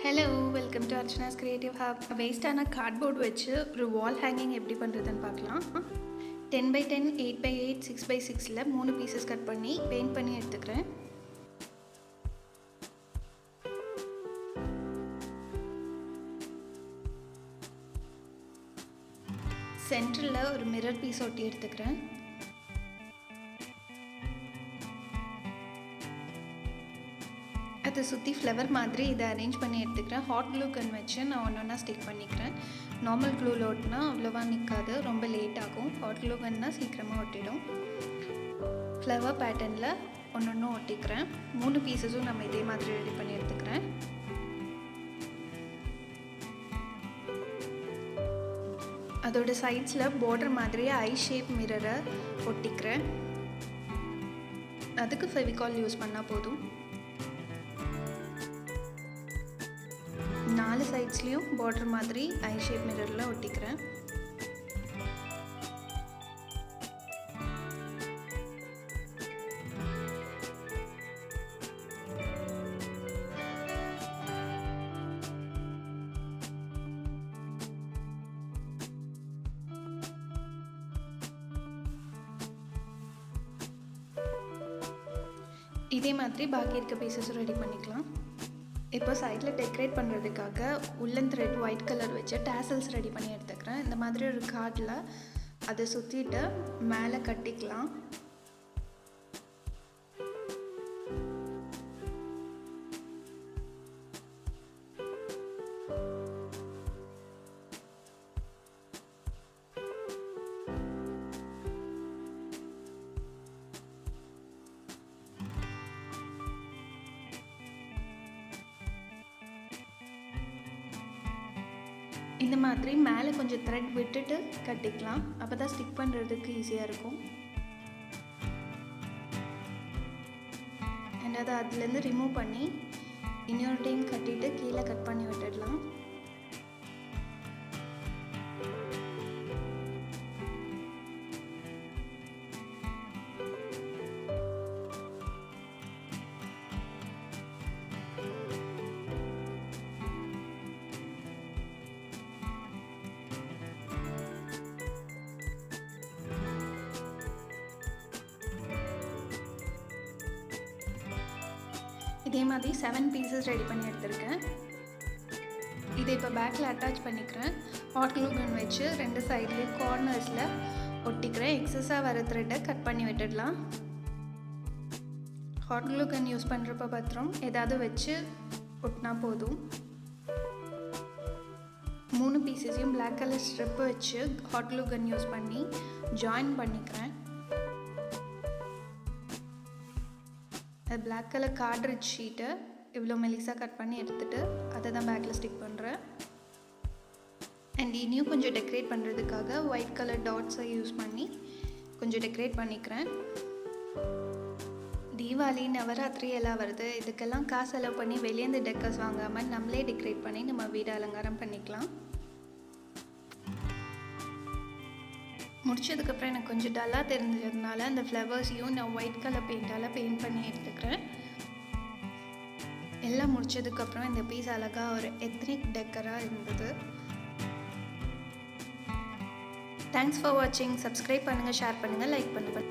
Hello, welcome to Archana's creative hub. வேஸ்டான cardboard வச்சு ஒரு வால் ஹேங்கிங் எப்படி பண்ணுறதுன்னு பார்க்கலாம். 10x10, 8x8, 6x6ல் 3 பீசஸ் கட் பண்ணி பெயிண்ட் பண்ணி எடுத்துக்கிறேன். சென்டரில் ஒரு மிரர் பீஸ் ஒட்டி எடுத்துக்கிறேன். அதை சுற்றி ஃப்ளவர் மாதிரி இதை அரேஞ்ச் பண்ணி எடுத்துக்கிறேன். ஹாட் க்ளூ கன் வச்சு நான் ஒன்றா ஸ்டிக் பண்ணிக்கிறேன். நார்மல் க்ளூவில் ஒட்டினா அவ்வளோவா நிற்காது, ரொம்ப லேட் ஆகும். ஹாட் க்ளூ கன்னா சீக்கிரமாக ஒட்டிடும். ஃப்ளவர் பேட்டர்னில் ஒன்று ஒட்டிக்கிறேன். 3 பீசஸும் நம்ம இதே மாதிரி ரெடி பண்ணி எடுத்துக்கிறேன். அதோட சைட்ஸில் பார்டர் மாதிரியே ஐ ஷேப் மிரரை ஒட்டிக்கிறேன். அதுக்கு ஃபெவிகால் யூஸ் பண்ணால் போதும். 4 சைட்ஸ்லேயும் பார்டர் மாதிரி ஐ ஷேப் மிரரில் ஒட்டிக்கிறேன். இதே மாதிரி பாக்கி இருக்க பீசஸும் ரெடி பண்ணிக்கலாம். இப்போ சைடில் டெக்கரேட் பண்ணுறதுக்காக உள்ளன் த்ரெட் ஒயிட் கலர் வச்சு டேசல்ஸ் ரெடி பண்ணி எடுத்துக்கிறேன். இந்த மாதிரி ஒரு கார்டில் அதை சுற்றிட்டு மேலே கட்டிக்கலாம். இந்த மாதிரி மேலே கொஞ்சம் த்ரெட் விட்டுட்டு கட்டிக்கலாம். அப்போ தான் ஸ்டிக் பண்ணுறதுக்கு ஈஸியாக இருக்கும். அண்ட் அதை அதுலேருந்து ரிமூவ் பண்ணி இன்னொரு டைம் கட்டிட்டு கீழே கட் பண்ணி விட்டுடலாம். இதே மாதிரி 7 பீசஸ் ரெடி பண்ணி எடுத்திருக்கேன். இதை இப்போ பேக்கில் அட்டாச் பண்ணிக்கிறேன். ஹாட் க்ளூ கன் வச்சு 2 சைட்லேயும் கார்னர்ஸில் ஒட்டிக்கிறேன். எக்ஸஸாக வர த்ரெட்டை கட் பண்ணி விட்டுடலாம். ஹாட் க்ளூ கன் யூஸ் பண்ணுறப்ப பத்திரம் ஏதாவது வச்சு ஒட்டினா போதும். 3 பீசஸையும் பிளாக் கலர் ஸ்ட்ரிப் வச்சு ஹாட் க்ளூ கன் யூஸ் பண்ணி ஜாயின் பண்ணிக்கிறேன். அது பிளாக் கலர் கார்ட்ரிட்ஜ் ஷீட்டை இவ்வளோ மெலிசாக கட் பண்ணி எடுத்துகிட்டு அதை தான் பேக்கில் ஸ்டிக் பண்ணுறேன். அண்ட் இனியும் கொஞ்சம் டெக்கரேட் பண்ணுறதுக்காக ஒயிட் கலர் டாட்ஸை யூஸ் பண்ணி கொஞ்சம் டெக்கரேட் பண்ணிக்கிறேன். தீபாவளி, நவராத்திரி எல்லாம் வருது. இதுக்கெல்லாம் காசு செலவு பண்ணி வெளியேந்து டெக்கர்ஸ் வாங்காமல் நம்மளே டெக்கரேட் பண்ணி நம்ம வீடு அலங்காரம் பண்ணிக்கலாம். முடிச்சதுக்கப்புறம் எனக்கு கொஞ்சம் டல்லாக தெரிஞ்சதுனால அந்த ஃப்ளவர்ஸையும் நான் ஒயிட் கலர் பெயிண்டால் பெயிண்ட் பண்ணி எடுத்துக்கிறேன். எல்லாம் முடிச்சதுக்கப்புறம் இந்த பீஸ் அழகாக ஒரு எத்னிக் டெக்கராக இருந்தது. தேங்க்ஸ் ஃபார் வாட்சிங். சப்ஸ்கிரைப் பண்ணுங்கள், ஷேர் பண்ணுங்கள், லைக் பண்ணுங்கள்.